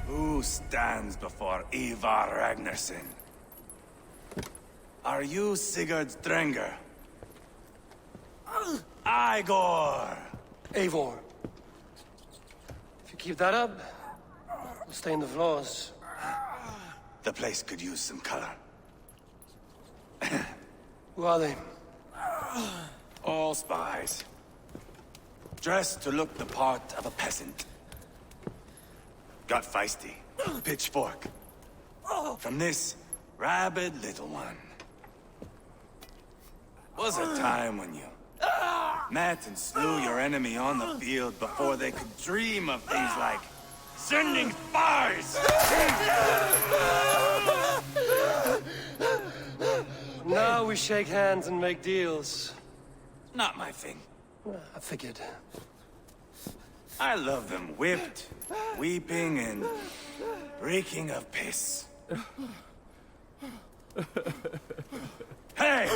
Who stands before Ivar Ragnarsson? Are you Sigurd Drenger? Igor! Eivor. If you keep that up, we'll stain the floors. The place could use some color. Who are they? All spies. Dressed to look the part of a peasant. Got feisty. Pitchfork. From this rabid little one. Was a time when you met and slew your enemy on the field before they could dream of things like sending spies! Now we shake hands and make deals. Not my thing. I figured. I love them whipped, weeping, and reeking of piss. Hey!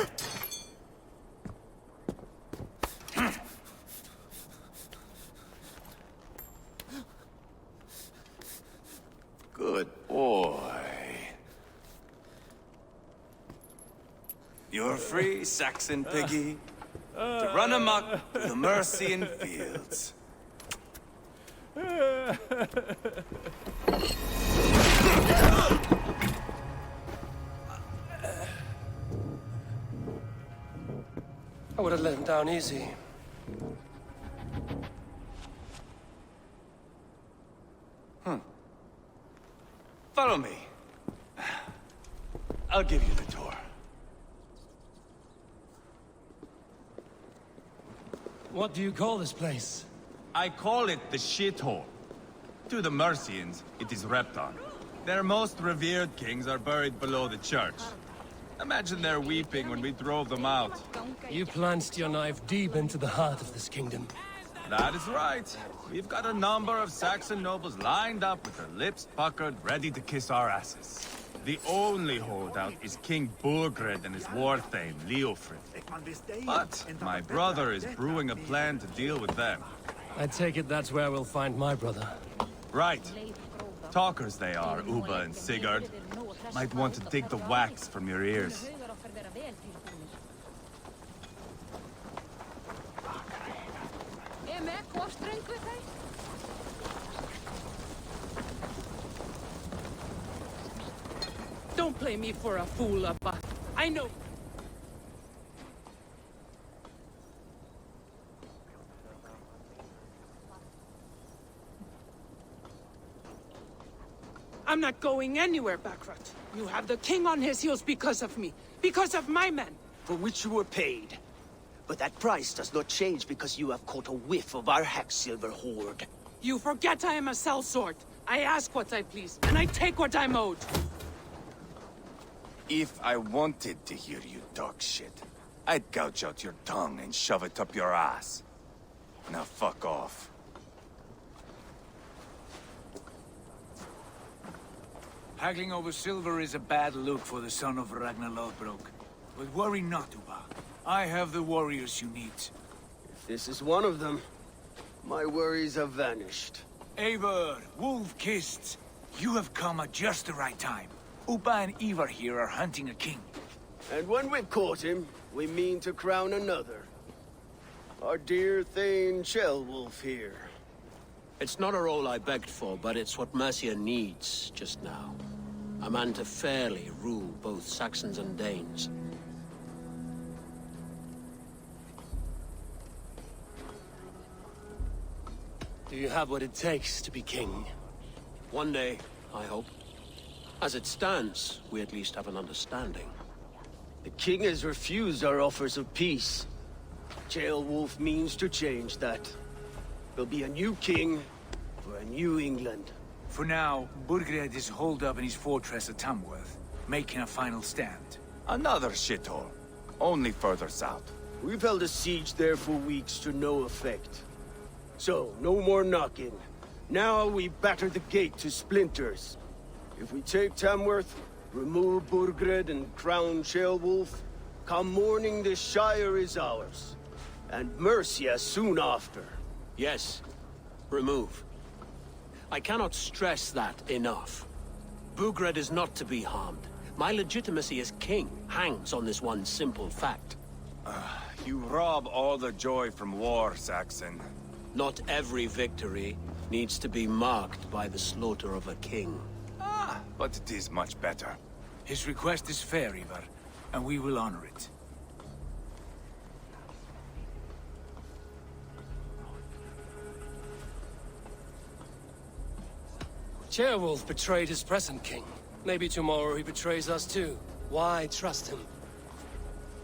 Good boy. You're free, Saxon piggy, to run amok through the Mercian fields. I would have let him down easy. Follow me. I'll give you the tour. What do you call this place? I call it the shithole. To the Mercians, it is Repton. Their most revered kings are buried below the church. Imagine their weeping when we drove them out. You plunged your knife deep into the heart of this kingdom. That is right. We've got a number of Saxon nobles lined up with their lips puckered, ready to kiss our asses. The only holdout is King Burgred and his war thane, Leofrid. But my brother is brewing a plan to deal with them. I take it that's where we'll find my brother. Right. Talkers they are, Uba and Sigurd. Might want to dig the wax from your ears. Don't play me for a fool, Abba. I know. I'm not going anywhere, Backrot. You have the king on his heels because of me. Because of my men. For which you were paid. But that price does not change because you have caught a whiff of our Hacksilver hoard. You forget I am a sellsword. I ask what I please, and I take what I'm owed. If I wanted to hear you talk shit, I'd gouge out your tongue and shove it up your ass. Now fuck off. Haggling over silver is a bad look for the son of Ragnar Lothbrok. But worry not, Uba. I have the warriors you need. If this is one of them, my worries have vanished. Eivor, Wolf-Kissed, you have come at just the right time. Uba and Ivar here are hunting a king. And when we've caught him, we mean to crown another. Our dear Thane Shellwolf here. It's not a role I begged for, but it's what Mercia needs just now. A man to fairly rule both Saxons and Danes. Do you have what it takes to be king? One day, I hope. As it stands, we at least have an understanding. The king has refused our offers of peace. Ceolwulf means to change that. There'll be a new king for a new England. For now, Burgred is holed up in his fortress at Tamworth, making a final stand. Another shithole. Only further south. We've held a siege there for weeks to no effect. So, no more knocking. Now we batter the gate to splinters. If we take Tamworth, remove Burgred and crown Ceolwulf, come morning the Shire is ours. And Mercia soon after. Yes, remove. I cannot stress that enough. Burgred is not to be harmed. My legitimacy as king hangs on this one simple fact. You rob all the joy from war, Saxon. Not every victory needs to be marked by the slaughter of a king. But it is much better. His request is fair, Ivar, and we will honor it. Ceolwulf betrayed his present king. Maybe tomorrow he betrays us too. Why trust him?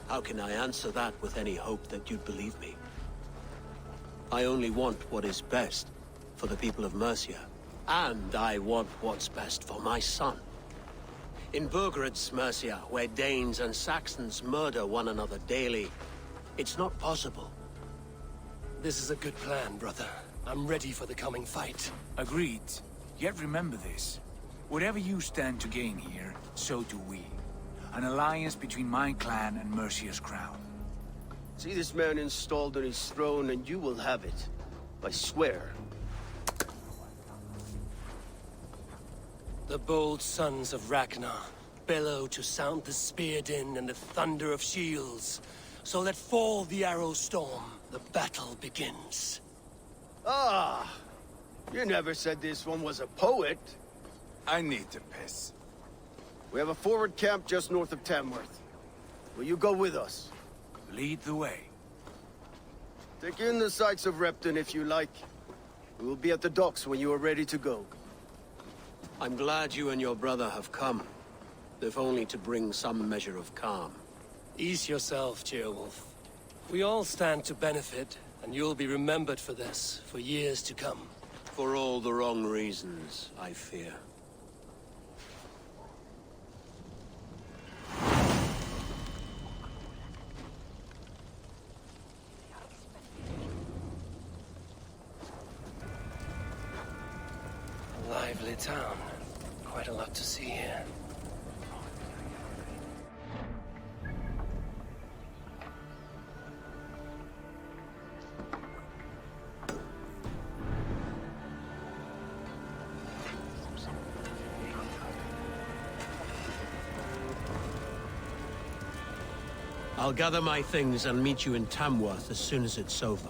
How can I answer that with any hope that you'd believe me? I only want what is best for the people of Mercia. And I want what's best for my son. In Burgred's Mercia, where Danes and Saxons murder one another daily, it's not possible. This is a good plan, brother. I'm ready for the coming fight. Agreed. Yet remember this. Whatever you stand to gain here, so do we. An alliance between my clan and Mercia's crown. See this man installed on his throne and you will have it. I swear. The bold sons of Ragnar bellow to sound the spear din and the thunder of shields. So let fall the arrow storm. The battle begins. Ah! You never said this one was a poet. I need to piss. We have a forward camp just north of Tamworth. Will you go with us? Lead the way. Take in the sights of Repton if you like. We will be at the docks when you are ready to go. I'm glad you and your brother have come, if only to bring some measure of calm. Ease yourself, Ceolwulf. We all stand to benefit, and you'll be remembered for this, for years to come. For all the wrong reasons, I fear. A lively town. Quite a lot to see here. I'll gather my things and meet you in Tamworth as soon as it's over.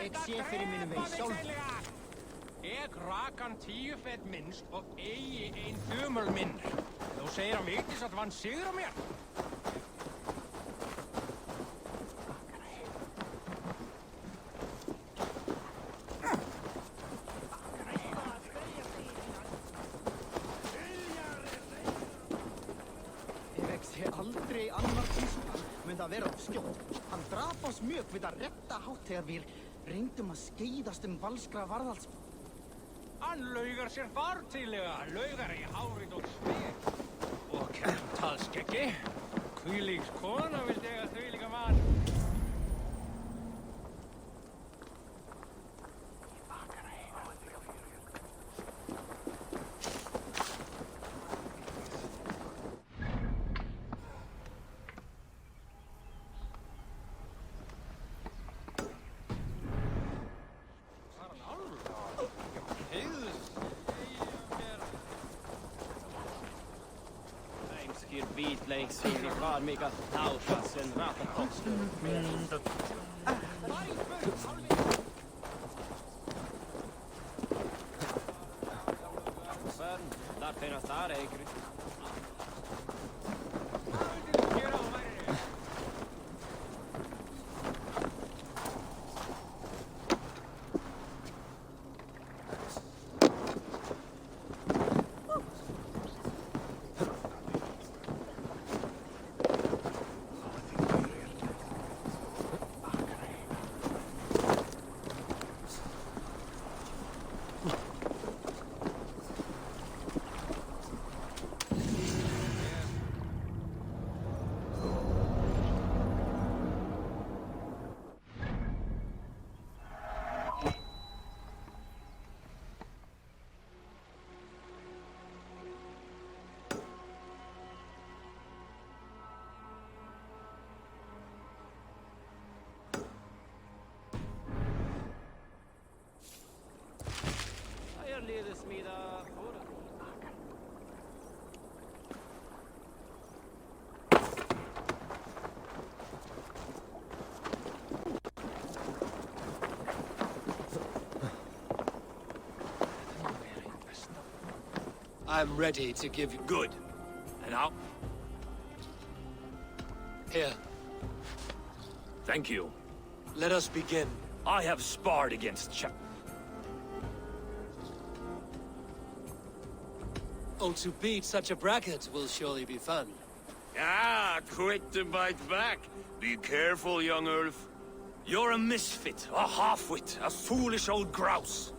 Ég sé fyrir mínum vegi sjálf. Ég rak hann 10 fet minnst og eigi ein þumul minn. Þú segir hann vitnis að vann sigur á mér. Ég sé aldrei annar tískan mun það vera of skjótt. Hann drap oss mjög við að redda hátt þegar við reyndum að skeiðast valskra varðalds. Hann laugar sér fartíðlega, laugar í hárið og svið. Og talskeggi, hvílíks kona vildi eiga þvílíka mann. Viitleiksyni vaan mikä tautaa sen ratatostelun. Där finns där ägre. I'm ready to give you... Good. And now? Here. Thank you. Let us begin. I have sparred against Oh, to beat such a bracket will surely be fun. Ah, quick to bite back. Be careful, young Ulf. You're a misfit, a half-wit, a foolish old grouse.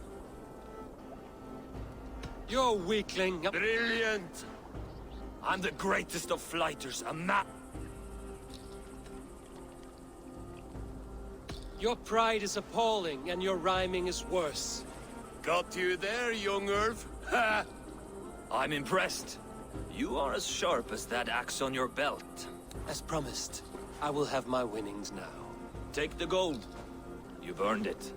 You're a weakling. Brilliant! I'm the greatest of flighters, a map. Your pride is appalling, and your rhyming is worse. Got you there, young Ulf. Ha! I'm impressed. You are as sharp as that axe on your belt. As promised, I will have my winnings now. Take the gold. You've earned it.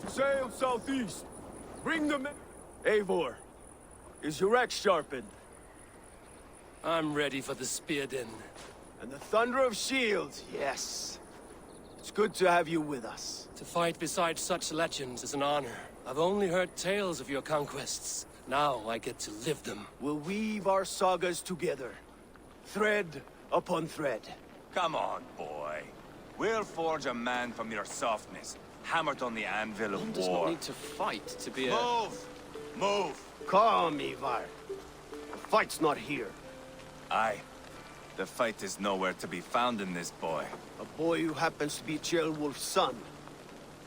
Sail southeast. Bring them in. Eivor, is your axe sharpened? I'm ready for the spear din. And the thunder of shields, yes. It's good to have you with us. To fight beside such legends is an honor. I've only heard tales of your conquests. Now I get to live them. We'll weave our sagas together. Thread upon thread. Come on, boy. We'll forge a man from your softness, hammered on the anvil of One does war. not need to fight to be a... Move! Move! Calm, Ivar. The fight's not here. Aye. The fight is nowhere to be found in this boy. A boy who happens to be Ceolwulf's son.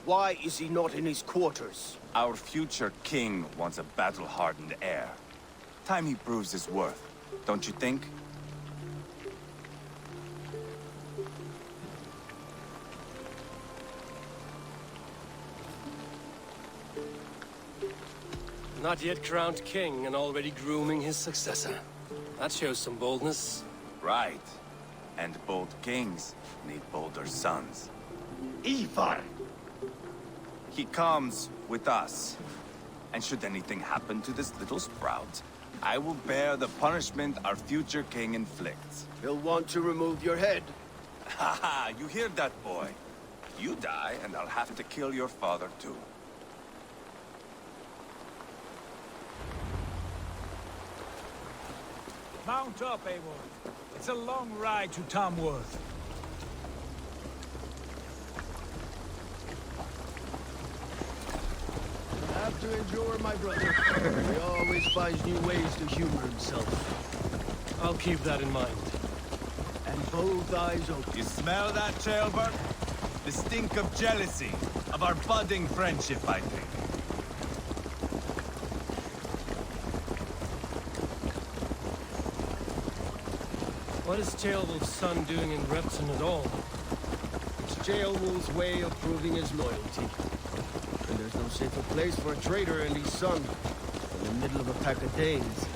Why is he not in his quarters? Our future king wants a battle-hardened heir. Time he proves his worth, don't you think? Not yet crowned king and already grooming his successor. That shows some boldness. Right. And bold kings need bolder sons. Ivar! He comes with us. And should anything happen to this little sprout, I will bear the punishment our future king inflicts. He'll want to remove your head. Haha, you hear that, boy? You die, and I'll have to kill your father, too. Mount up, Eivor. It's a long ride to Tamworth. Have to endure, my brother. He always finds new ways to humor himself. I'll keep that in mind. And both eyes open. You smell that, Ceolbert? The stink of jealousy, of our budding friendship, I think. What is Ceolwulf's son doing in Repton at all? It's Ceolwulf's way of proving his loyalty. And there's no safer place for a traitor and his son in the middle of a pack of Danes.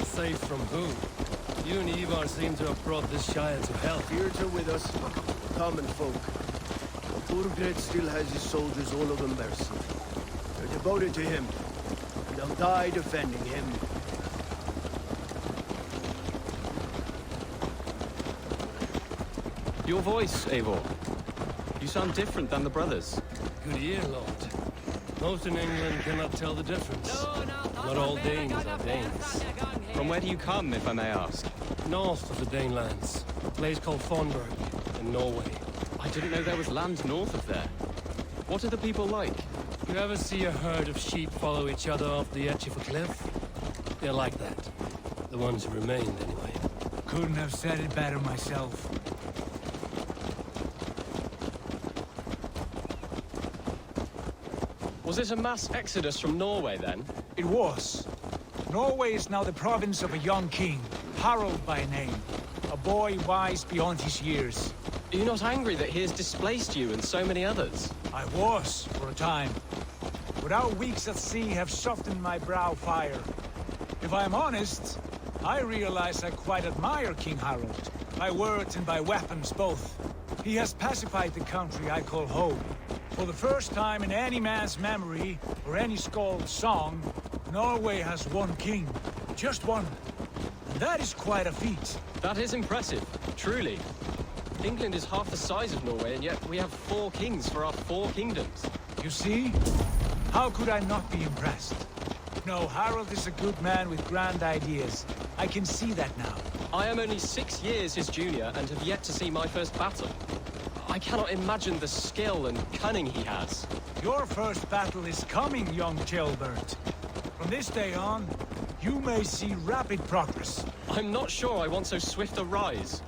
Safe from who? You and Ivar seem to have brought this Shire to hell. Fears are with us, common folk. But Burgred still has his soldiers all over mercy. They're devoted to him, and they'll die defending him. Your voice, Eivor. You sound different than the brothers. Good ear, Lord. Most in England cannot tell the difference. Not all Danes are Danes. From where do you come, if I may ask? North of the Danelands, a place called Thornburg, in Norway. I didn't know there was land north of there. What are the people like? You ever see a herd of sheep follow each other off the edge of a cliff? They're like that. The ones who remained, anyway. Couldn't have said it better myself. Was it a mass exodus from Norway, then? It was. Norway is now the province of a young king, Harald by name. A boy wise beyond his years. Are you not angry that he has displaced you and so many others? I was, for a time. But our weeks at sea have softened my brow fire. If I am honest, I realize I quite admire King Harald. By words and by weapons both. He has pacified the country I call home. For the first time in any man's memory, or any skald's song, Norway has one king. Just one. And that is quite a feat. That is impressive, truly. England is half the size of Norway, and yet we have 4 kings for our 4 kingdoms. You see? How could I not be impressed? No, Harald is a good man with grand ideas. I can see that now. I am only 6 years his junior and have yet to see my first battle. I cannot imagine the skill and cunning he has. Your first battle is coming, young Ceolbert. From this day on, you may see rapid progress. I'm not sure I want so swift a rise.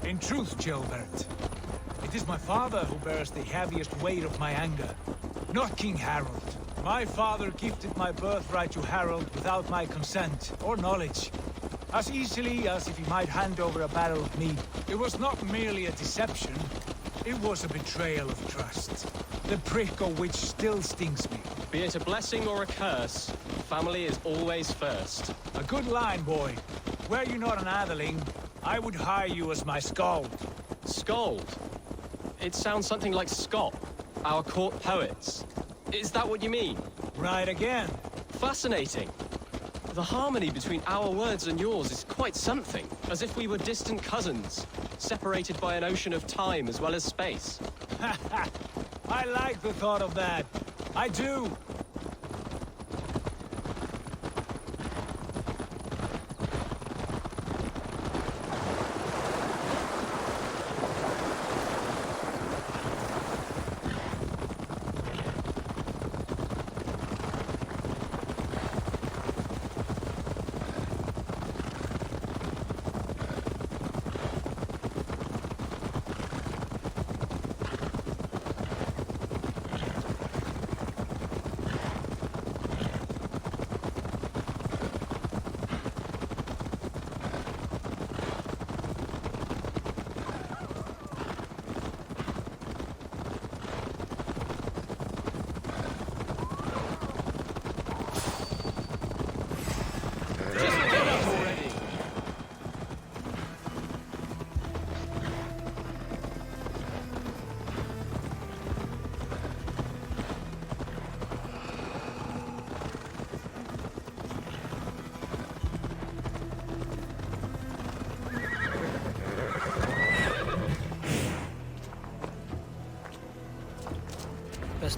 In truth, Ceolbert, it is my father who bears the heaviest weight of my anger, not King Harald. My father gifted my birthright to Harald without my consent or knowledge. As easily as if he might hand over a barrel of meat. It was not merely a deception, it was a betrayal of trust. The prick of which still stings me. Be it a blessing or a curse, family is always first. A good line, boy. Were you not an atheling, I would hire you as my skald. Skald? It sounds something like Scott, our court poets. Is that what you mean? Right again. Fascinating. The harmony between our words and yours is quite something. As if we were distant cousins, separated by an ocean of time as well as space. I like the thought of that. I do.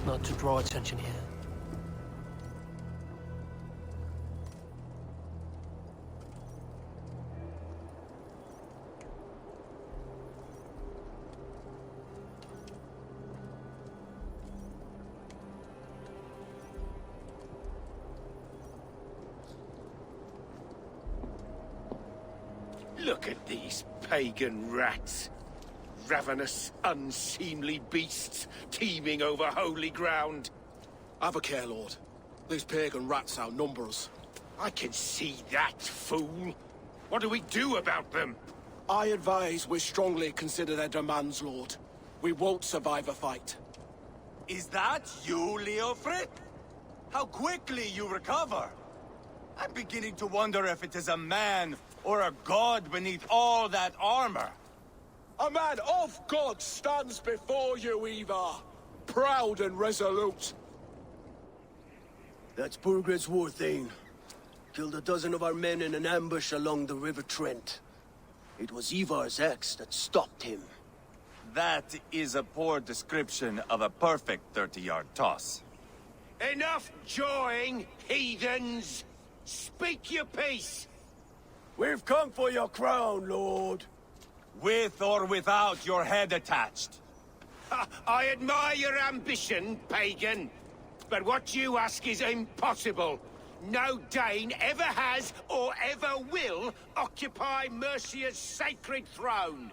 best not to draw attention here. Look at these pagan rats. Ravenous, unseemly beasts teeming over holy ground. Have a care, Lord. These pagan rats outnumber us. I can see that, fool. What do we do about them? I advise we strongly consider their demands, Lord. We won't survive a fight. Is that you, Leofric? How quickly you recover! I'm beginning to wonder if it is a man or a god beneath all that armor. A man of God stands before you, Eva. Proud and resolute. That's Burgred's war thane. Killed a dozen of our men in an ambush along the River Trent. It was Ivar's axe that stopped him. That is a poor description of a perfect 30-yard toss. Enough jawing, heathens! Speak your piece! We've come for your crown, Lord. With or without your head attached. I admire your ambition, pagan. But what you ask is impossible. No Dane ever has or ever will occupy Mercia's sacred throne.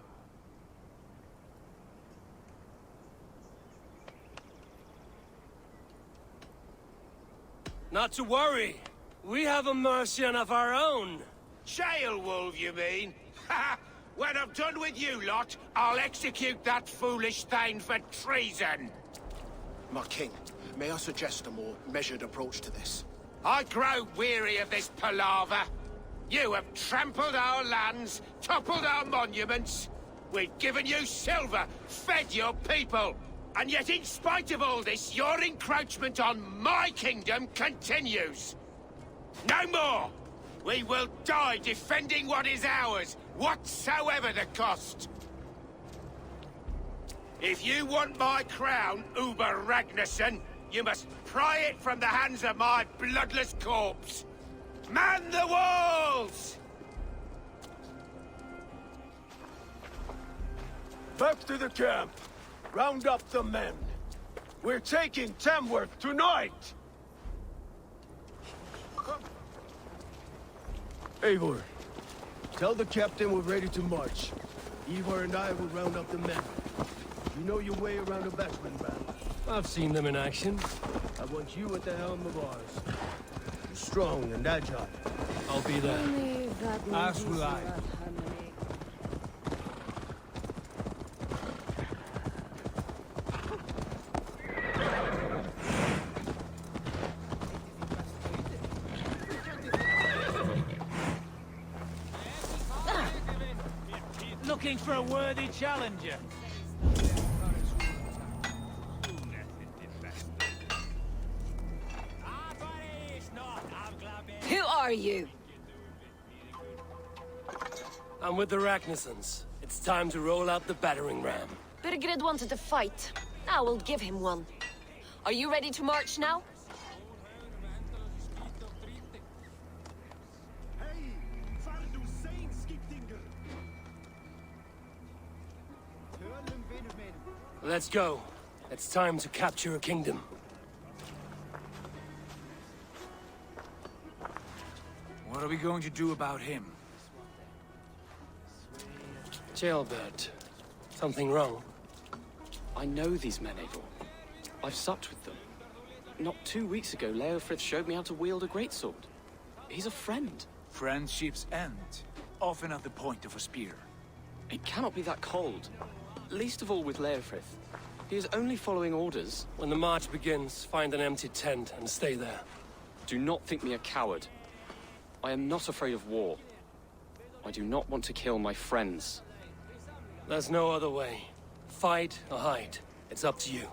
Not to worry. We have a Mercian of our own. Jailwolf, you mean? Ha! When I'm done with you lot, I'll execute that foolish thing for treason. My king, may I suggest a more measured approach to this? I grow weary of this palaver. You have trampled our lands, toppled our monuments. We've given you silver, fed your people. And yet in spite of all this, your encroachment on my kingdom continues. No more! We will die defending what is ours, whatsoever the cost. If you want my crown, Uber Ragnarsson, you must pry it from the hands of my bloodless corpse. Man the walls! Back to the camp. Round up the men. We're taking Tamworth tonight! Eivor, tell the captain we're ready to march. Eivor and I will round up the men. You know your way around a battering ram. I've seen them in action. I want you at the helm of ours. You're strong and agile. I'll be there. As will I. Looking for a worthy challenger. Who are you? I'm with the Ragnarsons. It's time to roll out the battering ram. Burgred wanted to fight. I will give him one. Are you ready to march now? Let's go. It's time to capture a kingdom. What are we going to do about him? Jailbird. Something wrong? I know these men, Eivor. I've supped with them. Not 2 weeks ago, Leofrith showed me how to wield a greatsword. He's a friend. Friendships end, often at the point of a spear. It cannot be that cold. Least of all with Leofrith. He is only following orders. When the march begins, find an empty tent and stay there. Do not think me a coward. I am not afraid of war. I do not want to kill my friends. There's no other way. Fight or hide. It's up to you.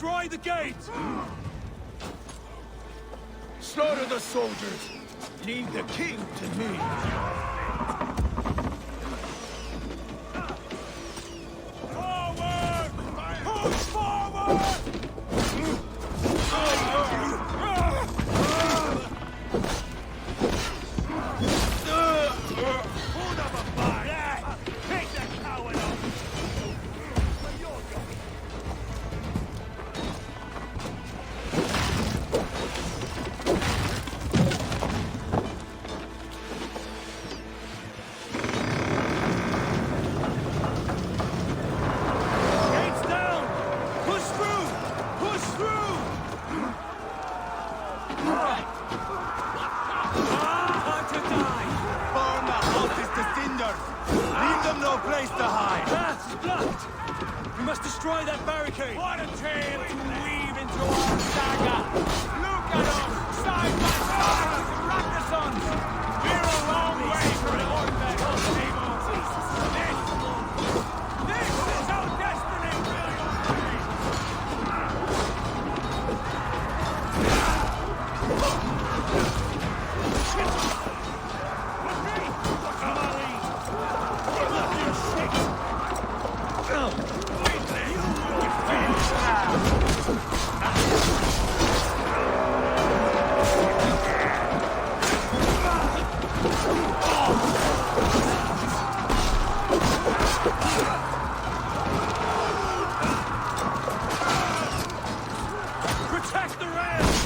Destroy the gate! Slaughter the soldiers. Leave the king to me. Forward! Push forward! Hold up a fire! Take that coward out! Gates down! Push through! Push through! Time to die! Burn the houses to cinders! Leave them no place to hide! Path's blocked! We must destroy that barricade! What a tale to weave into our saga! Look at us, side by side, Ragnarsons! We're a long way from Orbeck or Stable. This is our destiny! Protect the rams!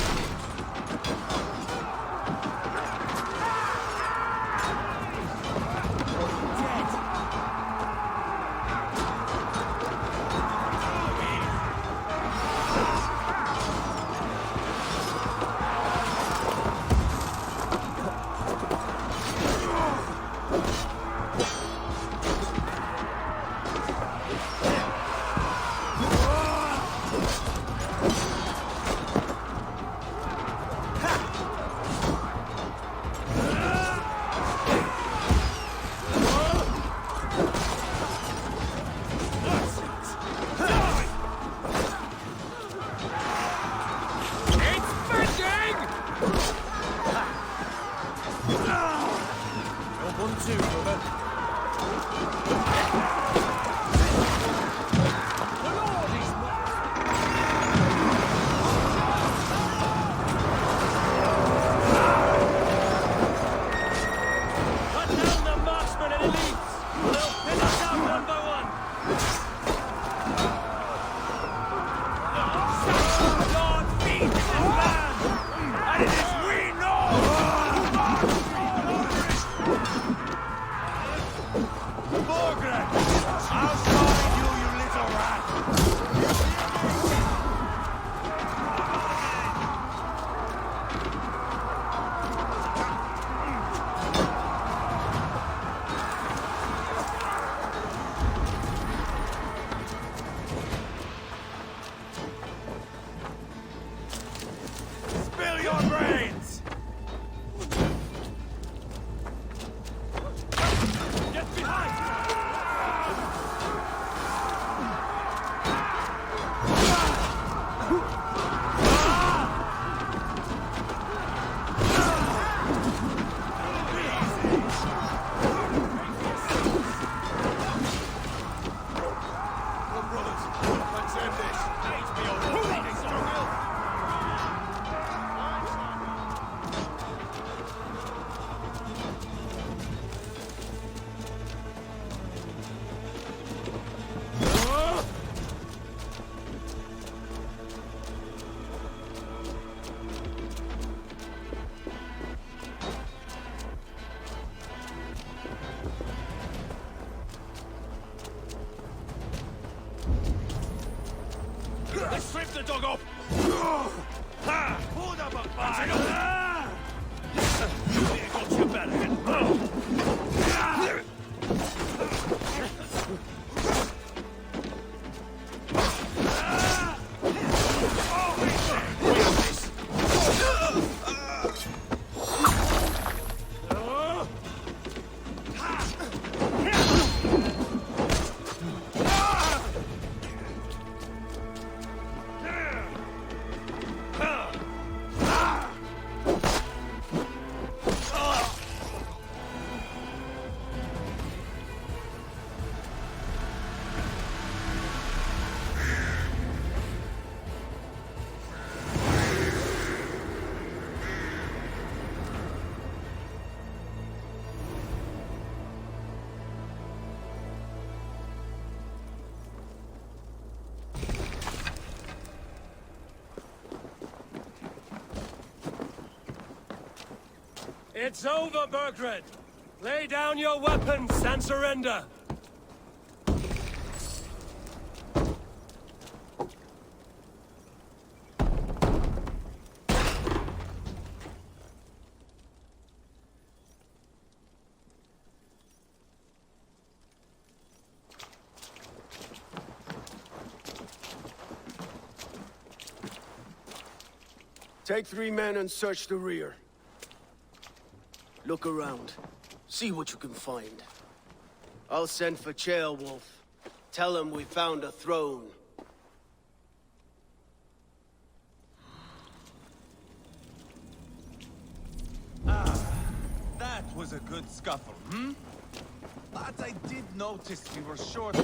Let's strip the dog off! Ha! Hold up a fire! Here got you better. It's over, Burgred! Lay down your weapons and surrender! Take 3 men and search the rear. Look around. See what you can find. I'll send for Ceolwulf. Tell him we found a throne. That was a good scuffle, hmm? But I did notice we were short.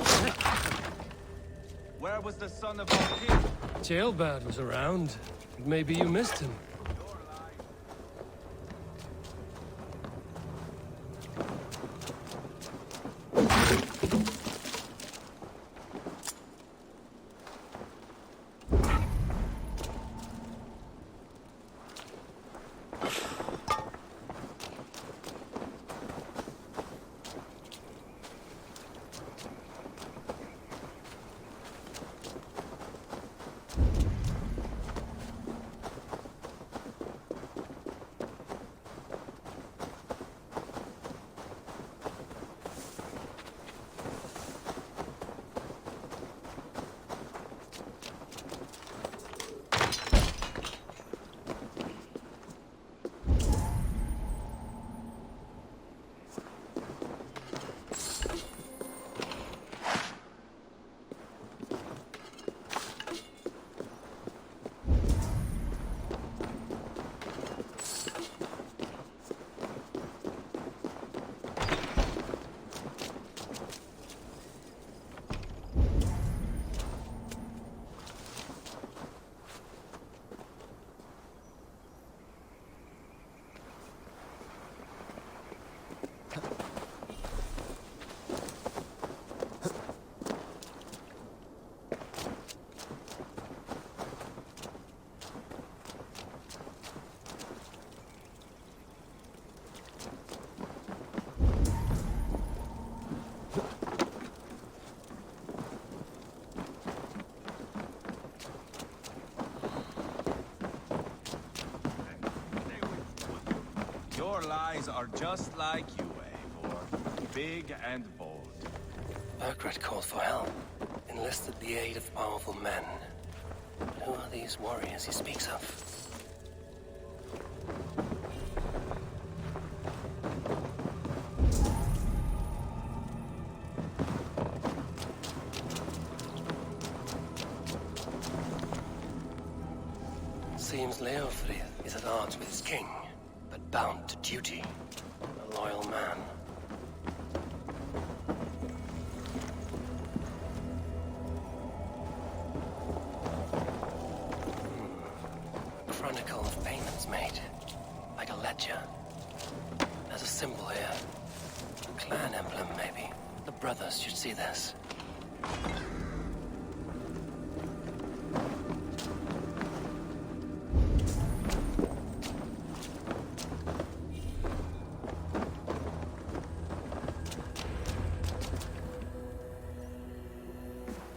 Where was the son of our king? Ceolbad was around. Maybe you missed him. Your lies are just like you, Eivor. Big and bold. Burgred called for help. Enlisted the aid of powerful men. But who are these warriors he speaks of? Seems Leofrith is at odds with his king, but bound to duty. A loyal man. Chronicle of payments made, like a ledger. There's a symbol here. A clan emblem, maybe. The brothers should see this.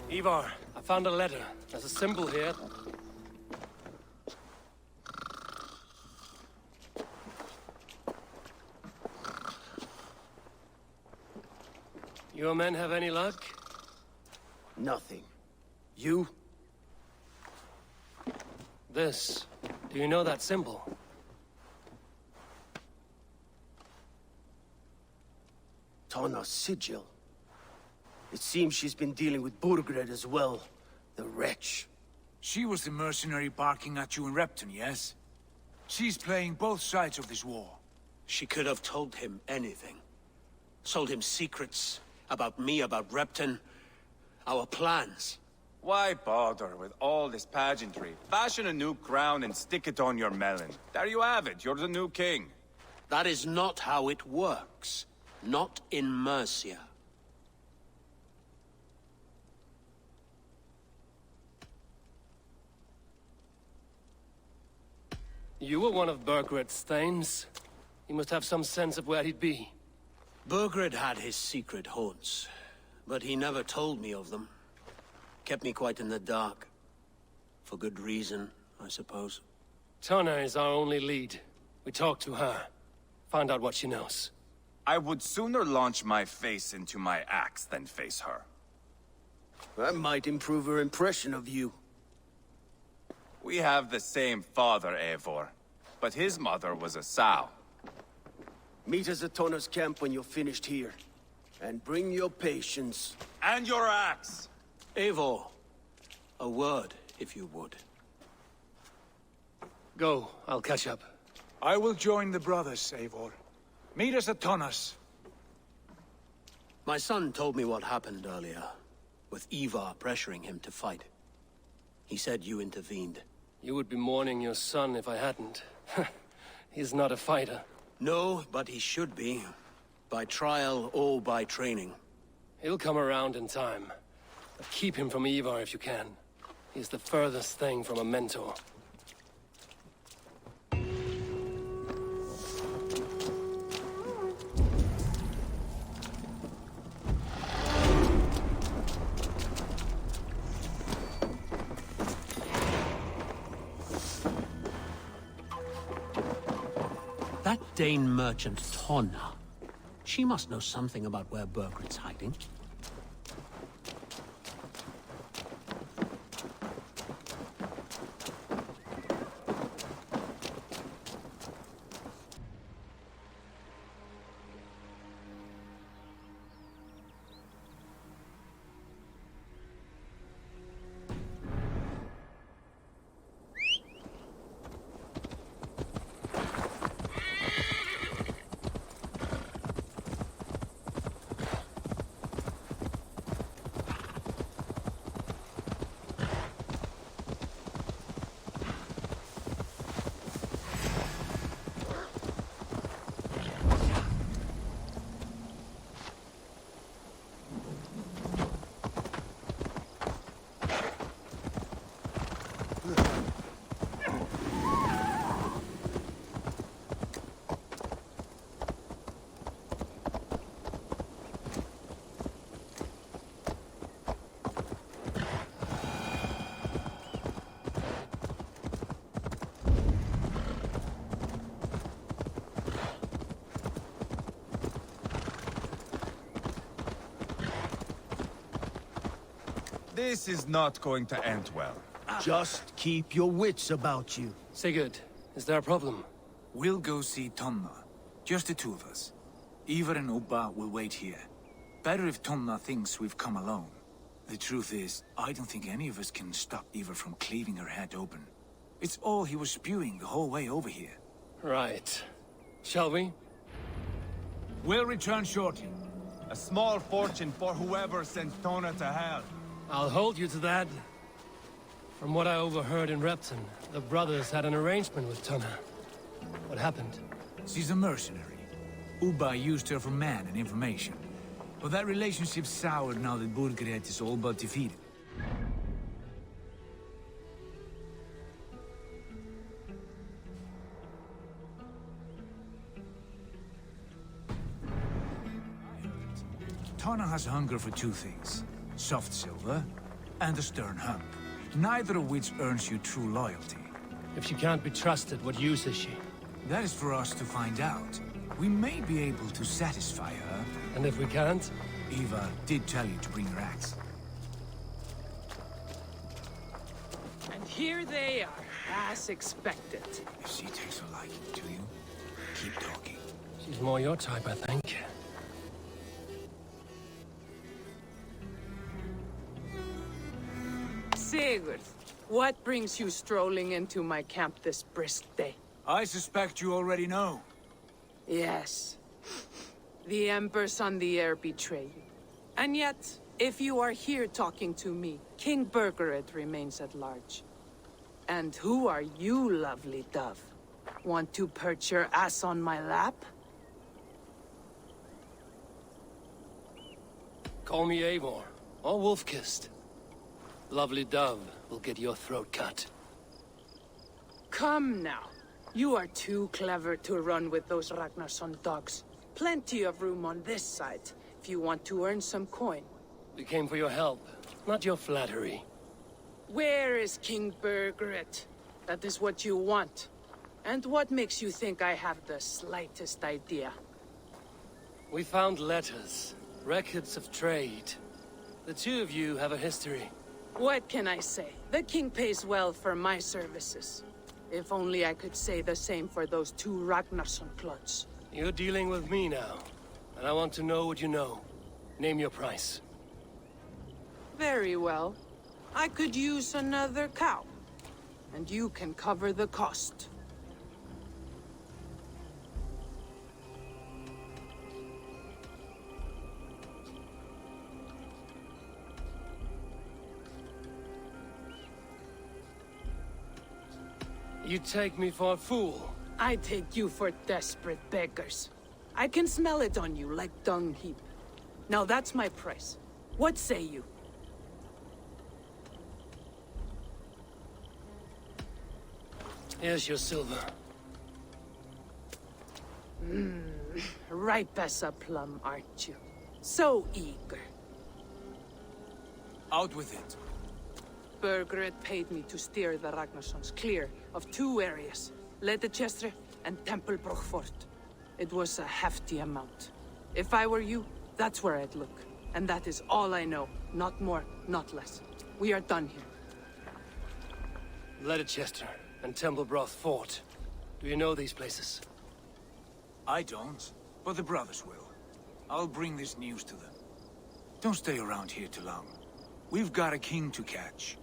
Ivar, I found a letter. There's a symbol here. Your men have any luck? Nothing. You? This. Do you know that symbol? Tana's sigil. It seems she's been dealing with Burgred as well. The wretch. She was the mercenary barking at you in Repton, yes? She's playing both sides of this war. She could have told him anything. Told him secrets about me, about Repton, our plans. Why bother with all this pageantry? Fashion a new crown and stick it on your melon. There you have it, you're the new king. That is not how it works. Not in Mercia. You were one of Burgred's thanes. He He must have some sense of where he'd be. Burgred had his secret haunts, but he never told me of them. Kept me quite in the dark. For good reason, I suppose. Tonna is our only lead. We talk to her. Find out what she knows. I would sooner launch my face into my axe than face her. That might improve her impression of you. We have the same father, Eivor. But his mother was a sow. Meet us at Tonna's camp when you're finished here. And bring your patience. And your axe! Eivor, a word, if you would. Go, I'll catch up. I will join the brothers, Eivor. Meet us at Tonna's. My son told me what happened earlier, with Ivar pressuring him to fight. He said you intervened. You would be mourning your son if I hadn't. He's not a fighter. No, but he should be. By trial or by training. He'll come around in time. But keep him from Ivar if you can. He's the furthest thing from a mentor. That Dane merchant, Tonna. She must know something about where Burgred's hiding. This is not going to end well. Just keep your wits about you. Sigurd, is there a problem? We'll go see Tonna. Just the two of us. Ivar and Ubba will wait here. Better if Tonna thinks we've come alone. The truth is, I don't think any of us can stop Ivar from cleaving her head open. It's all he was spewing the whole way over here. Right. Shall we? We'll return shortly. A small fortune for whoever sends Tonna to hell. I'll hold you to that. From what I overheard in Repton, the brothers had an arrangement with Tonna. What happened? She's a mercenary. Ubba used her for man and information. But that relationship soured now that Burgred is all but defeated. Tonna has hunger for two things. Soft silver and a stern hump. Neither of which earns you true loyalty. If she can't be trusted, what use is she? That is for us to find out. We may be able to satisfy her. And if we can't? Ivar did tell you to bring her axe. And here they are, as expected. If she takes a liking to you, keep talking. She's more your type, I think. Sigurd, what brings you strolling into my camp this brisk day? I suspect you already know. Yes. The Emperor's on the air betray you. And yet, if you are here talking to me, King Burgred remains at large. And who are you, lovely dove? Want to perch your ass on my lap? Call me Eivor, or Wolf-Kissed. Lovely dove will get your throat cut. Come now. You are too clever to run with those Ragnarsson dogs. Plenty of room on this side, if you want to earn some coin. We came for your help, not your flattery. Where is King Bergeret? That is what you want. And what makes you think I have the slightest idea? We found letters, records of trade. The two of you have a history. What can I say? The king pays well for my services. If only I could say the same for those two Ragnarsson clods. You're dealing with me now, and I want to know what you know. Name your price. Very well. I could use another cow. And you can cover the cost. You take me for a fool. I take you for desperate beggars. I can smell it on you like dung heap. Now that's my price. What say you? Here's your silver. Ripe as a plum, aren't you? So eager. Out with it. Bergeret paid me to steer the Ragnarssons clear of two areas, Ledechestre and Tempelbroch Fort. It was a hefty amount. If I were you, that's where I'd look. And that is all I know. Not more, not less. We are done here. Ledechester and Tempelbroch Fort. Do you know these places? I don't, but the brothers will. I'll bring this news to them. Don't stay around here too long. We've got a king to catch.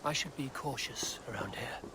I should be cautious around here.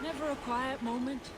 Never a quiet moment?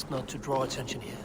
best not to draw attention here.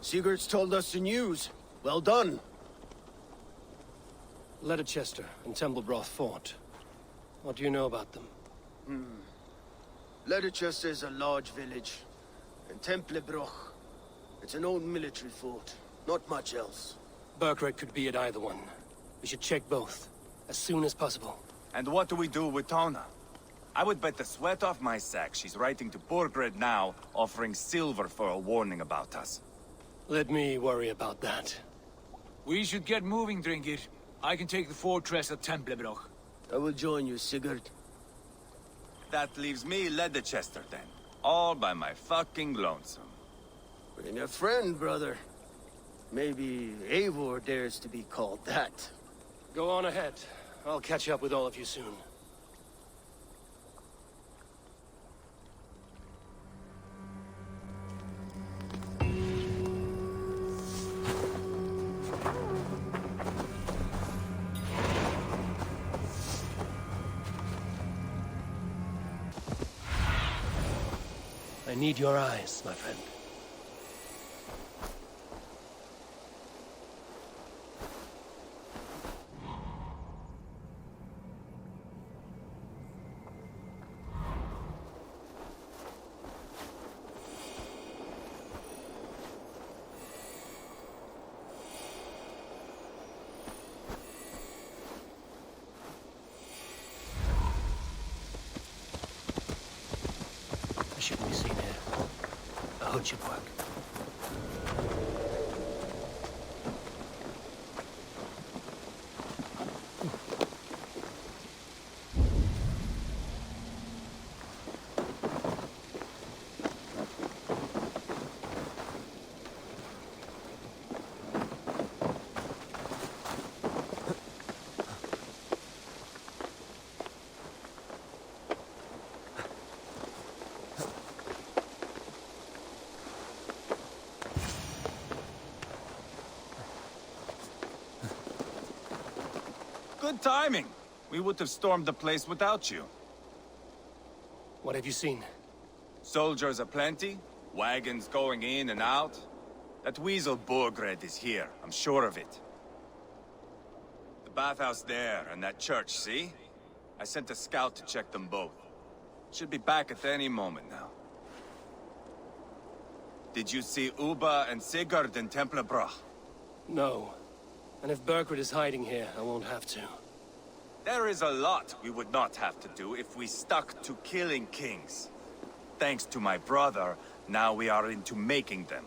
Sigurd's told us the news. Well done. Leicester and Templebroth fought. What do you know about them? Leicester is a large village. And Templebroch, it's an old military fort. Not much else. Burkred could be at either one. We should check both, as soon as possible. And what do we do with Tona? I would bet the sweat off my sack she's writing to Borgred now, offering silver for a warning about us. Let me worry about that. We should get moving, Drinkit. I can take the fortress at Templebroch. I will join you, Sigurd. That leaves me Leicester then. All by my fucking lonesome. Bring a friend, brother. Maybe Eivor dares to be called that. Go on ahead. I'll catch up with all of you soon. I need your eyes, my friend. I shouldn't be seen here. A hood should work. Good timing. We would have stormed the place without you. What have you seen? Soldiers aplenty, wagons going in and out. That weasel Borgred is here, I'm sure of it. The bathhouse there and that church, see? I sent a scout to check them both. Should be back at any moment now. Did you see Uba and Sigurd in Templebrach? No. And if Burkred is hiding here, I won't have to. There is a lot we would not have to do if we stuck to killing kings. Thanks to my brother, now we are into making them.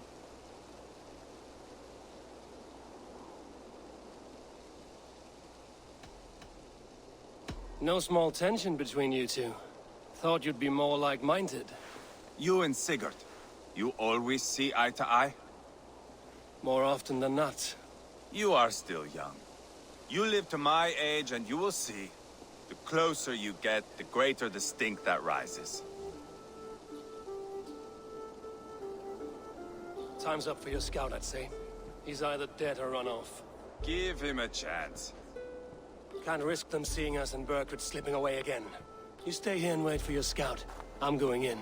No small tension between you two. Thought you'd be more like-minded. You and Sigurd, you always see eye to eye? More often than not. You are still young. You live to my age and you will see. The closer you get, the greater the stink that rises. Time's up for your scout, I'd say. He's either dead or run off. Give him a chance. Can't risk them seeing us and Burkred slipping away again. You stay here and wait for your scout. I'm going in.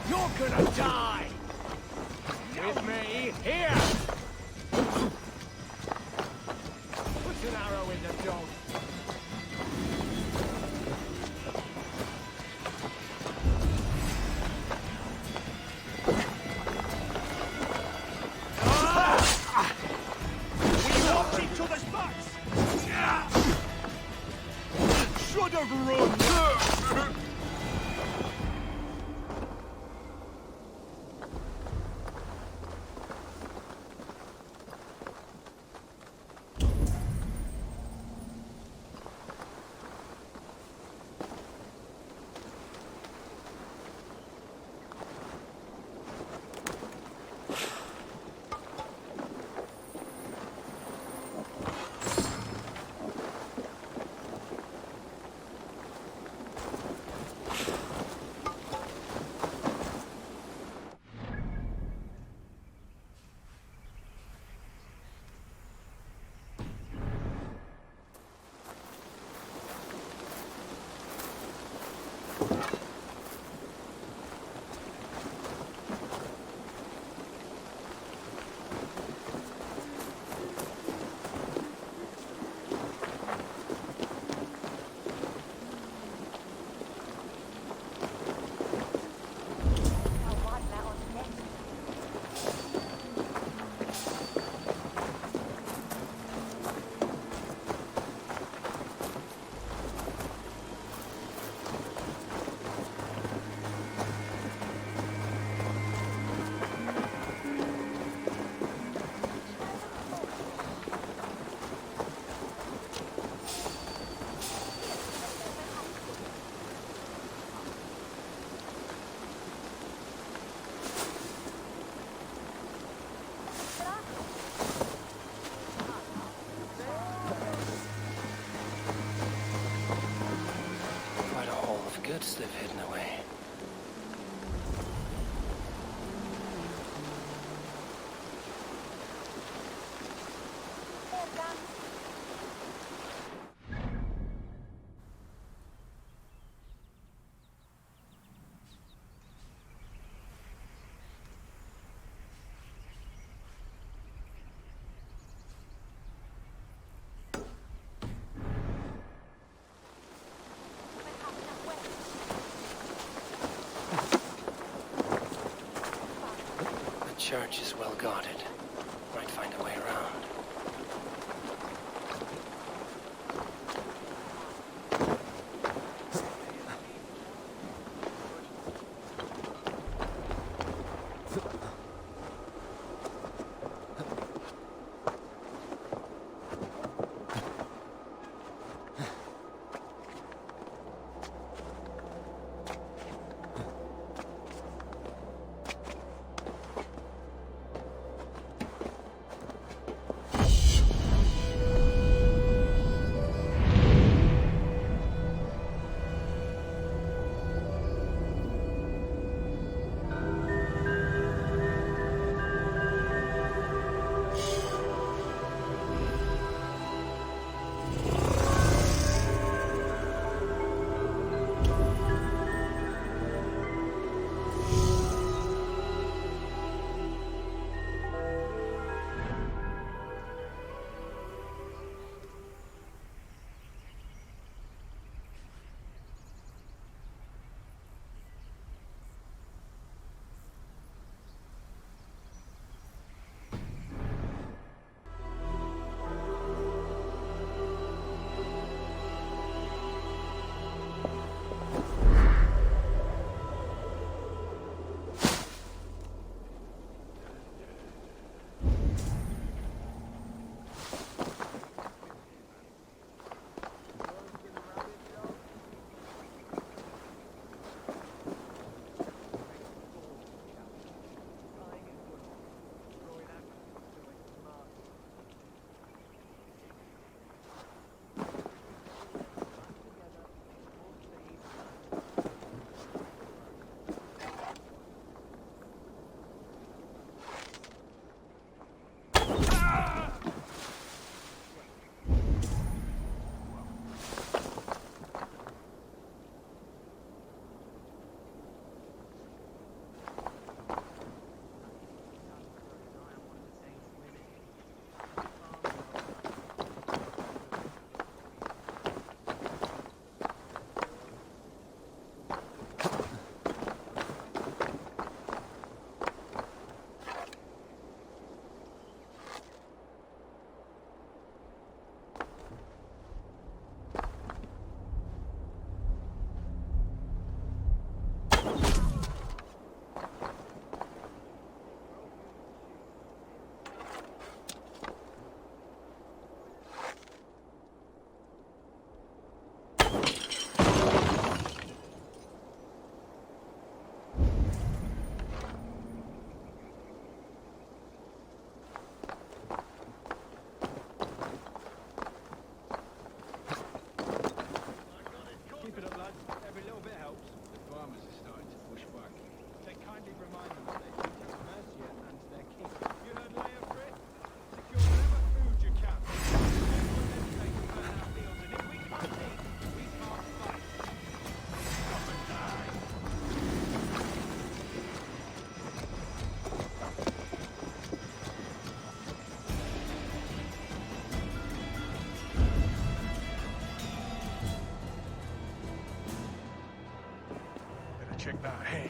You're gonna die! With me, here! Put an arrow in the dog. We watch each other's backs! Should have run! goods they've hidden away. The church is well guarded. Might find a way around. Check that head.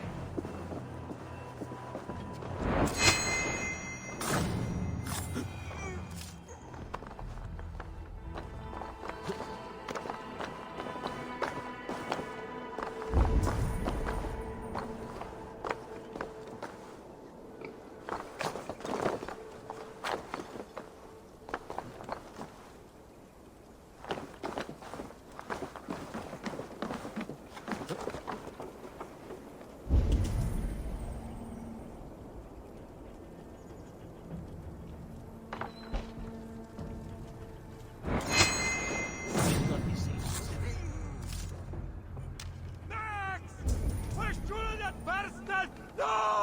No!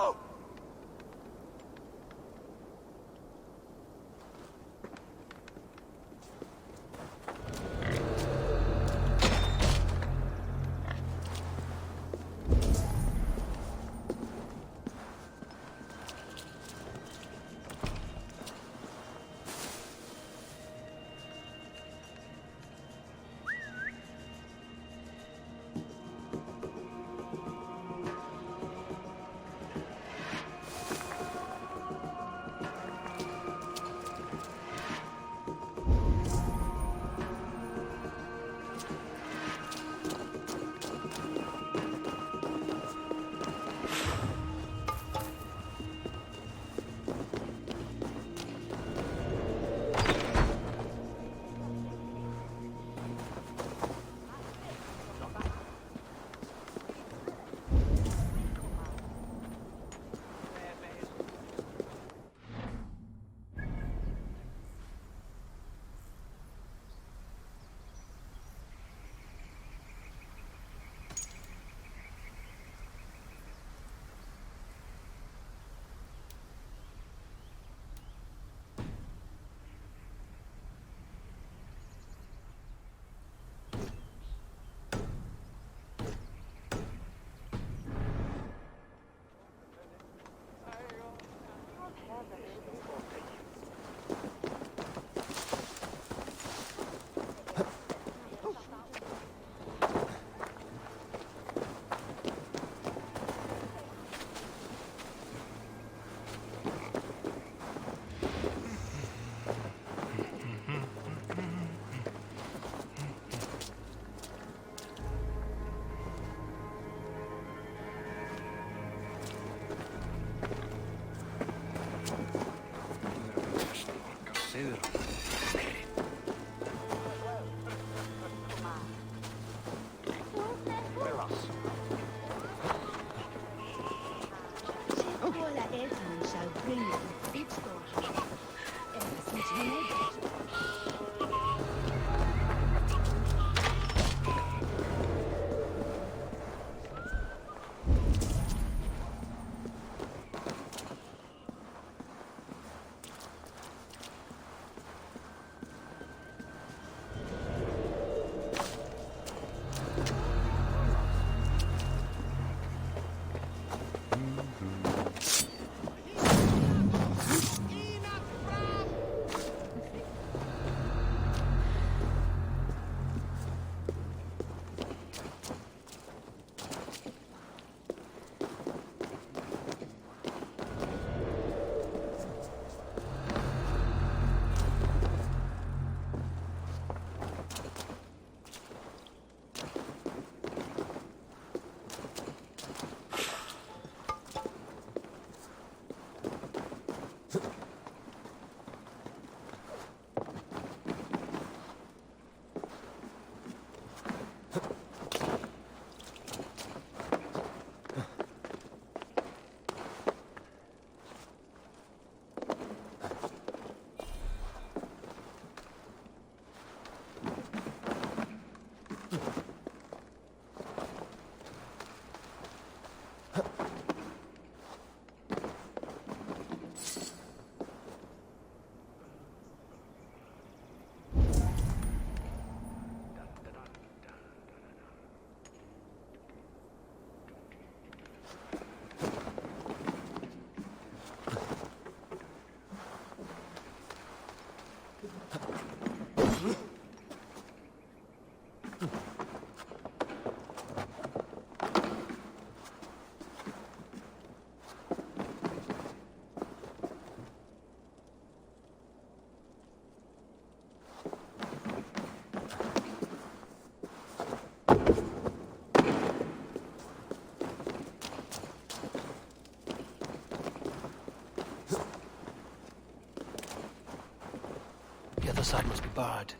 The other side must be barred.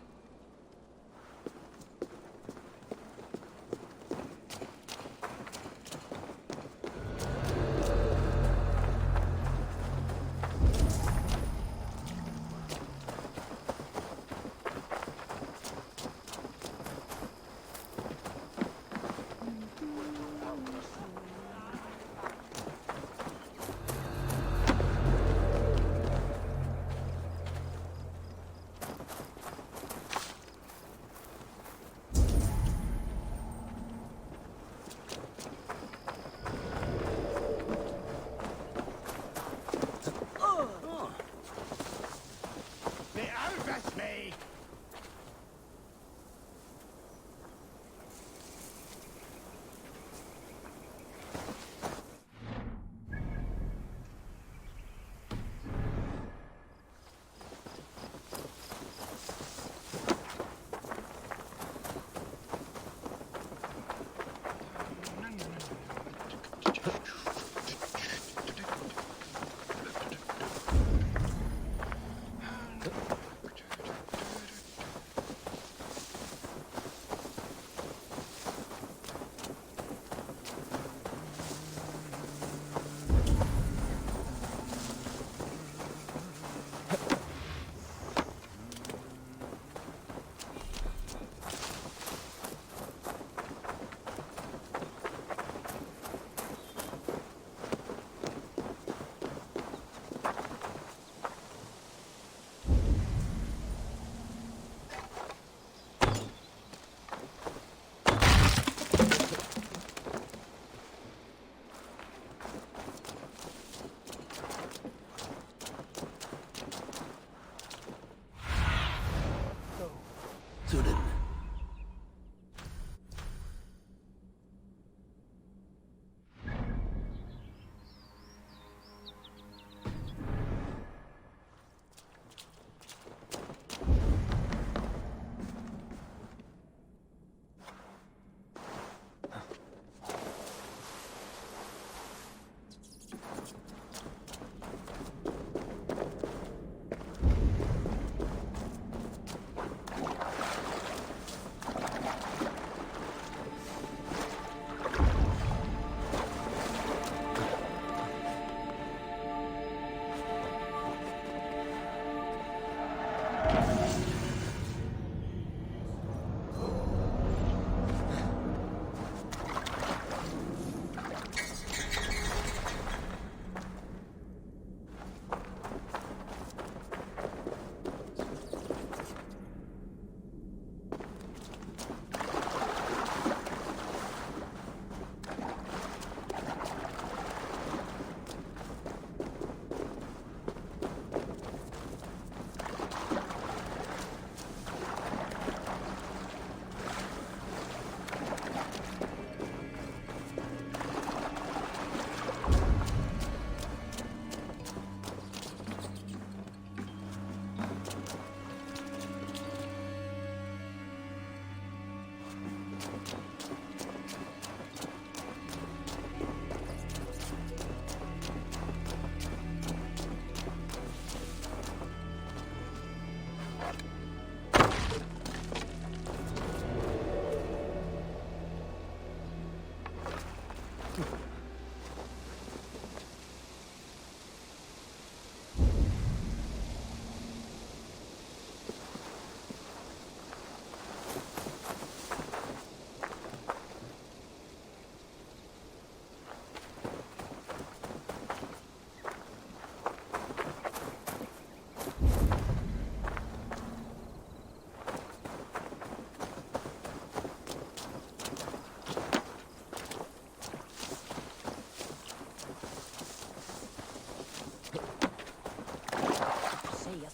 Segja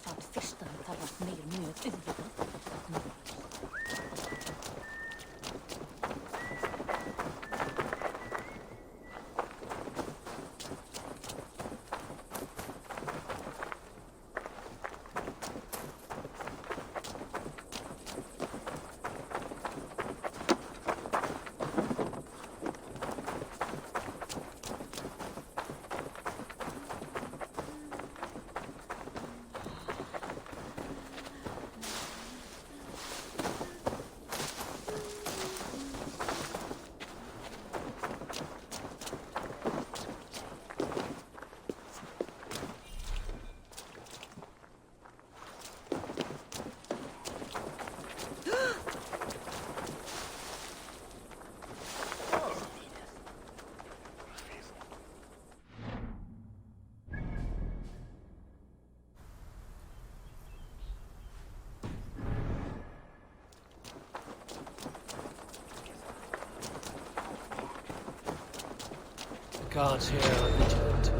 það fyrst að það var meir mjög auðvitað. Guards here are vigilant.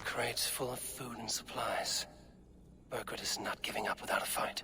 Crates full of food and supplies. Burgred is not giving up without a fight.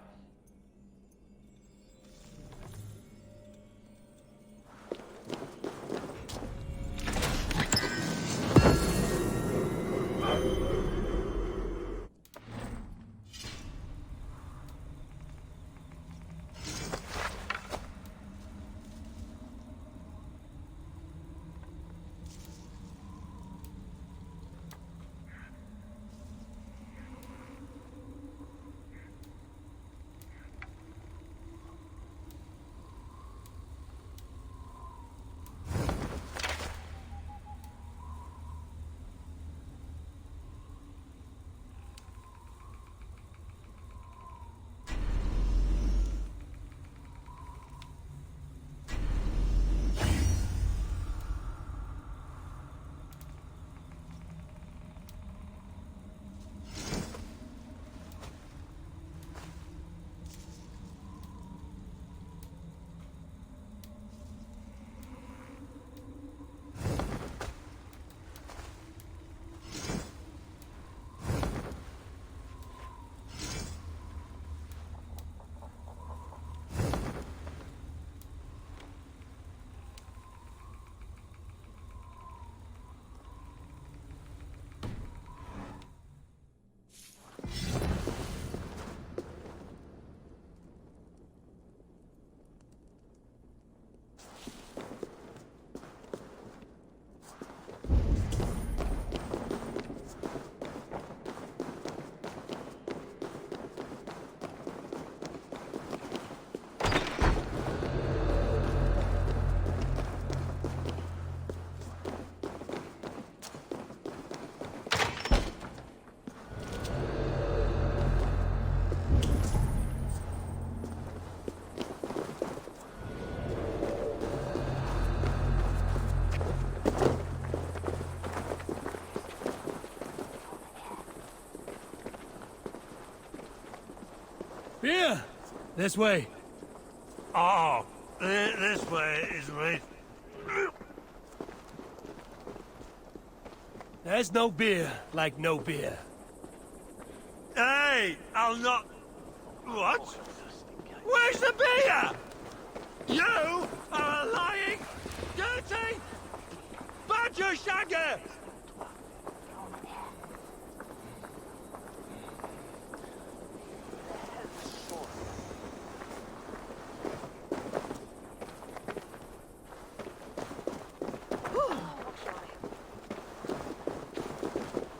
This way. Oh, this way is right. There's no beer like no beer. Hey, I'll not... What? Where's the beer? You are a lying, dirty badger shagger!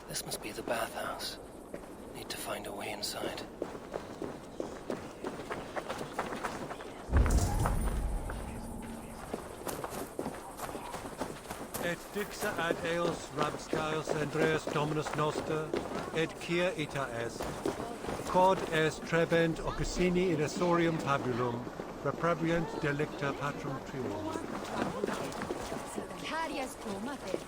This must be the bathhouse. Need to find a way inside. Et dixa ad eos rabscaios Andreas Dominus Noster, et quia ita est. Quod est trebent occusini in esorium pabulum, reprebiant delicta patrum trium. Carias comate.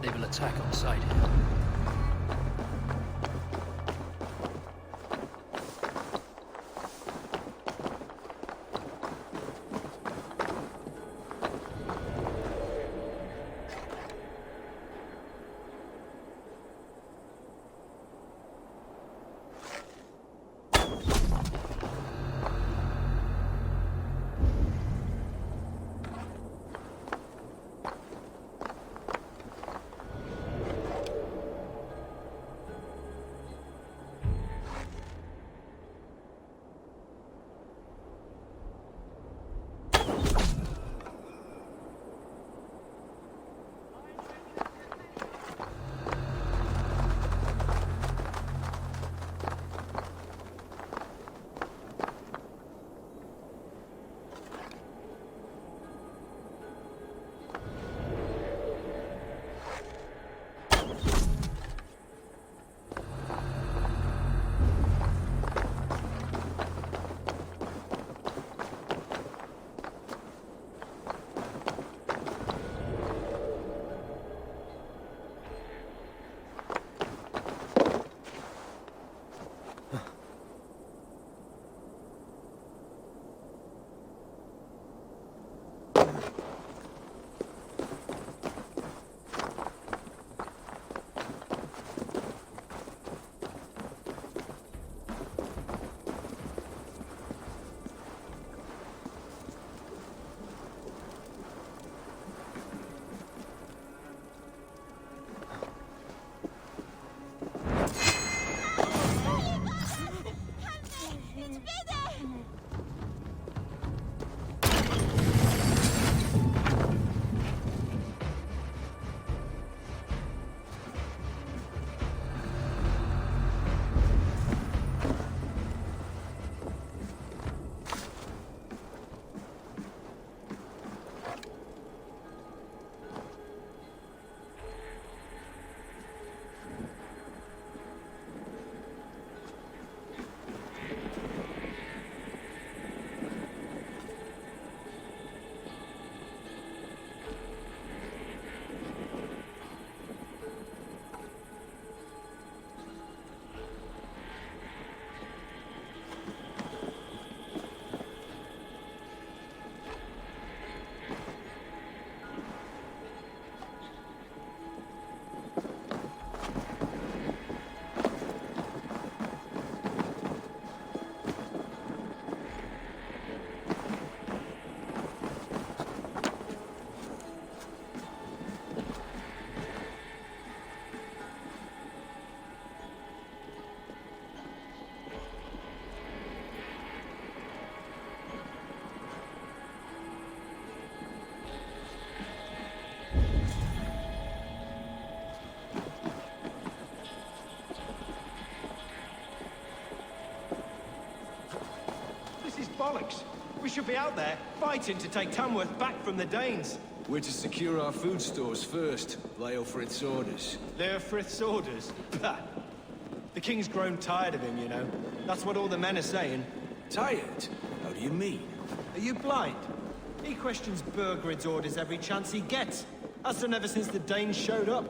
They will attack outside here. should be out there, fighting to take Tamworth back from the Danes. We're to secure our food stores first, Leofrith's orders. Leofrith's orders? Bah! The king's grown tired of him, you know. That's what all the men are saying. Tired? How do you mean? Are you blind? He questions Burgred's orders every chance he gets. Has done ever since the Danes showed up.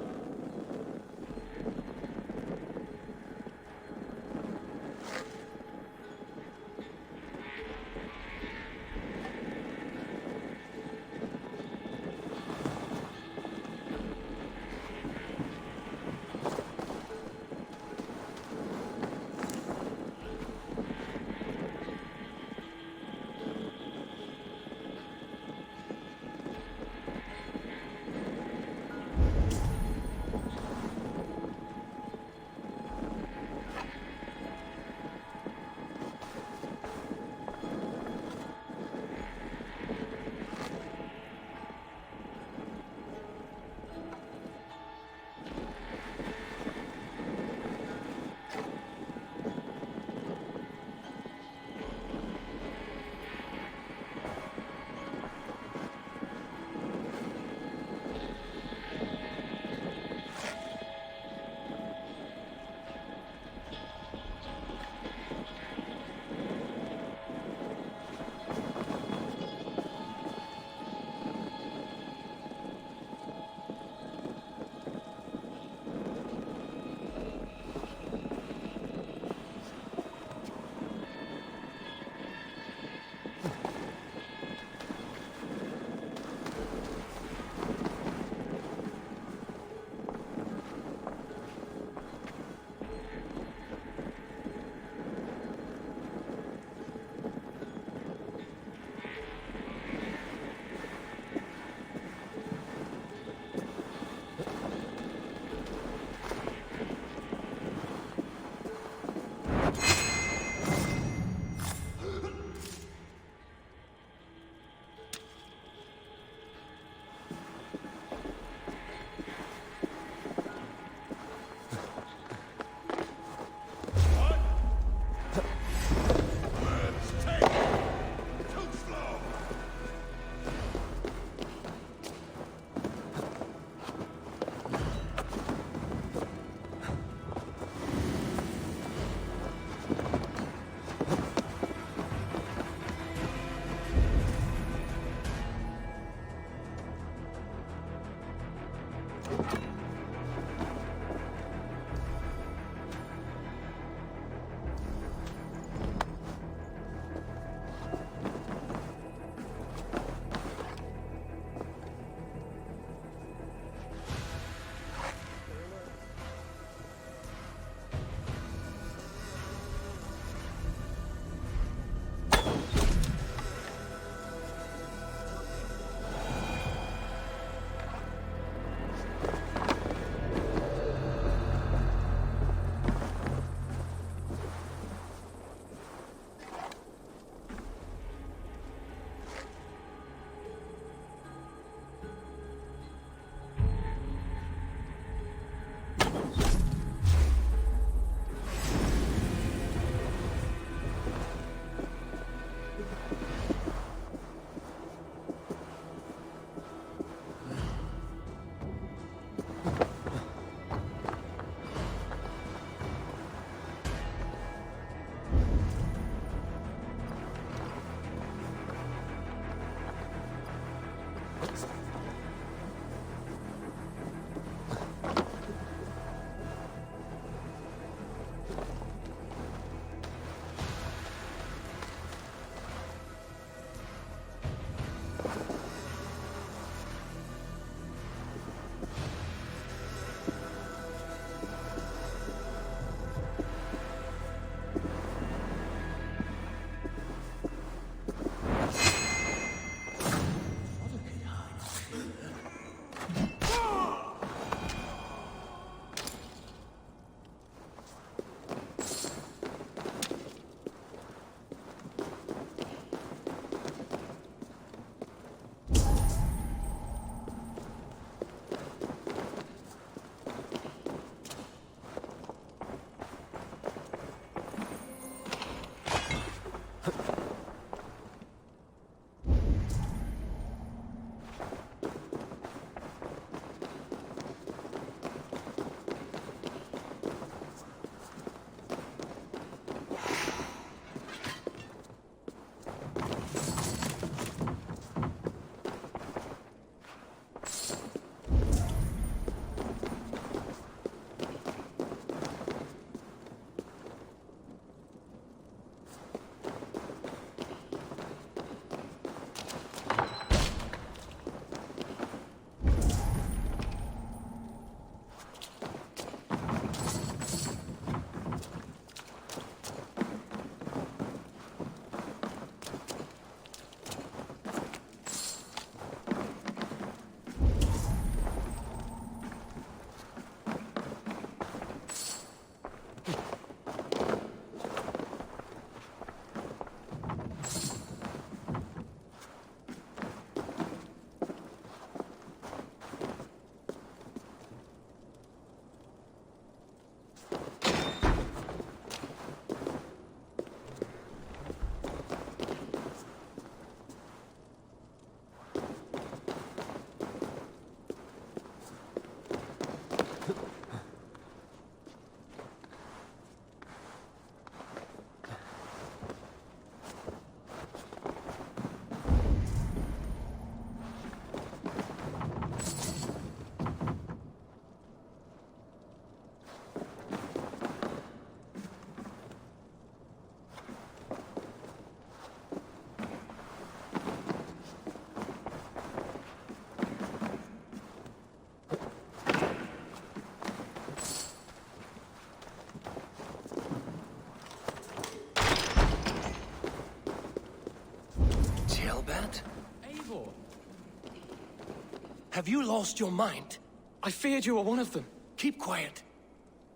Have you lost your mind? I feared you were one of them. Keep quiet.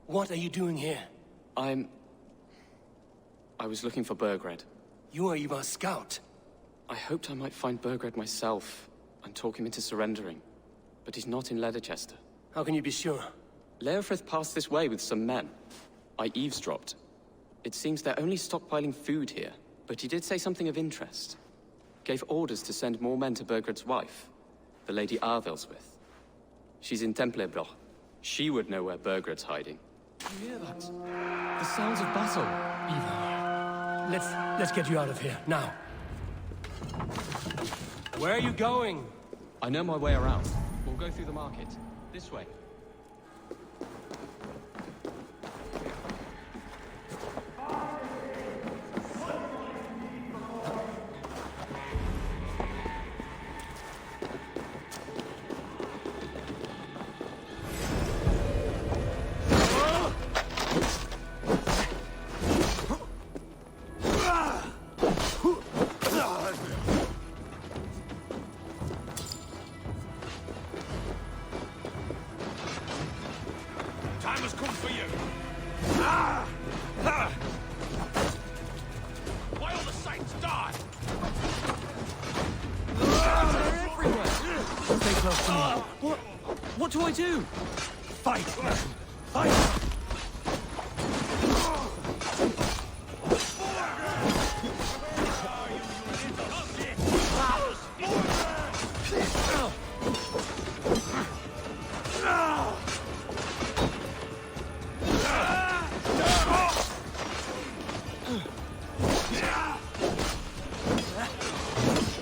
What are you doing here? I was looking for Burgred. You are Ivar's scout. I hoped I might find Burgred myself and talk him into surrendering. But he's not in Leatherchester. How can you be sure? Leofrith passed this way with some men. I eavesdropped. It seems they're only stockpiling food here, but he did say something of interest. Gave orders to send more men to Burgred's wife, the Lady Arvelswith. She's in Templebroch. She would know where Burgred's hiding. You hear that? The sounds of battle. Ivar, let's get you out of here, now. Where are you going? I know my way around. We'll go through the market. This way. What do I do? Fight! Fight!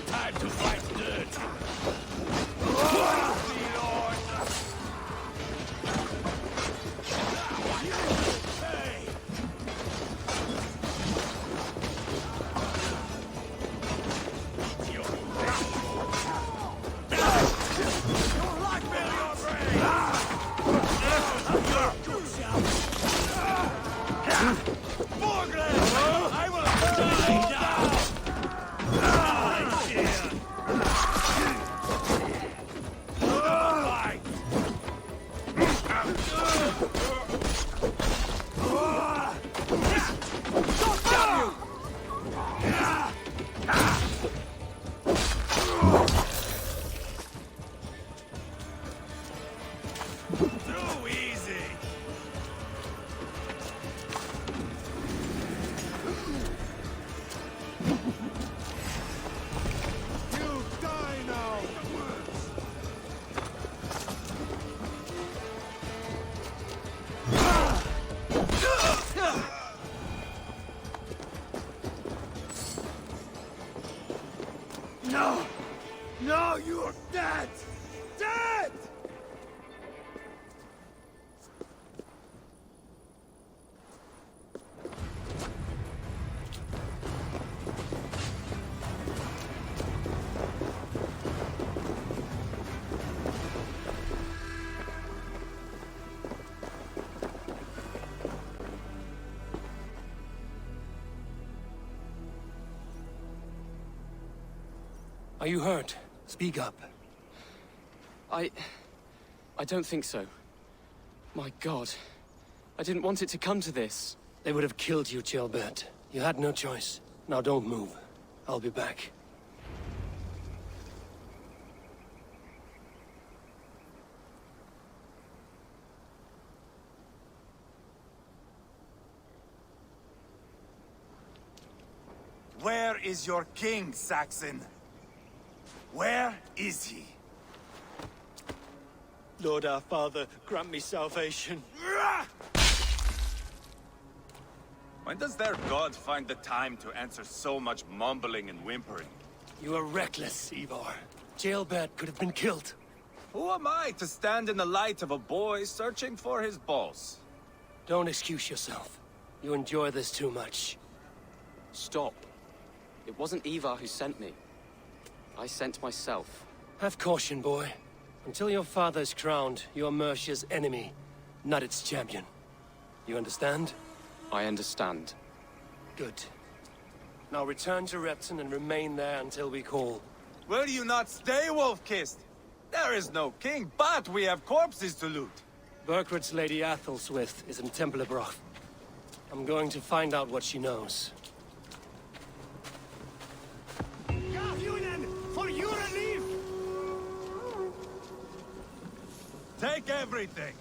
Time to fight dirt. No! No, you're dead! Dead! Are you hurt? Speak up. I don't think so. My God. I didn't want it to come to this. They would have killed you, Gilbert. You had no choice. Now don't move. I'll be back. Where is your king, Saxon? Where is he? Lord our Father, grant me salvation. When does their god find the time to answer so much mumbling and whimpering? You are reckless, Ivar. Jailbird could have been killed. Who am I to stand in the light of a boy searching for his boss? Don't excuse yourself. You enjoy this too much. Stop. It wasn't Ivar who sent me. I sent myself. Have caution, boy. Until your father's crowned, you are Mercia's enemy, not its champion. You understand? I understand. Good. Now return to Repton and remain there until we call. Will you not stay, Wolf-Kissed? There is no king, but we have corpses to loot. Burgred's Lady Athelstwith is in Templebroth. I'm going to find out what she knows. For your relief! Take everything!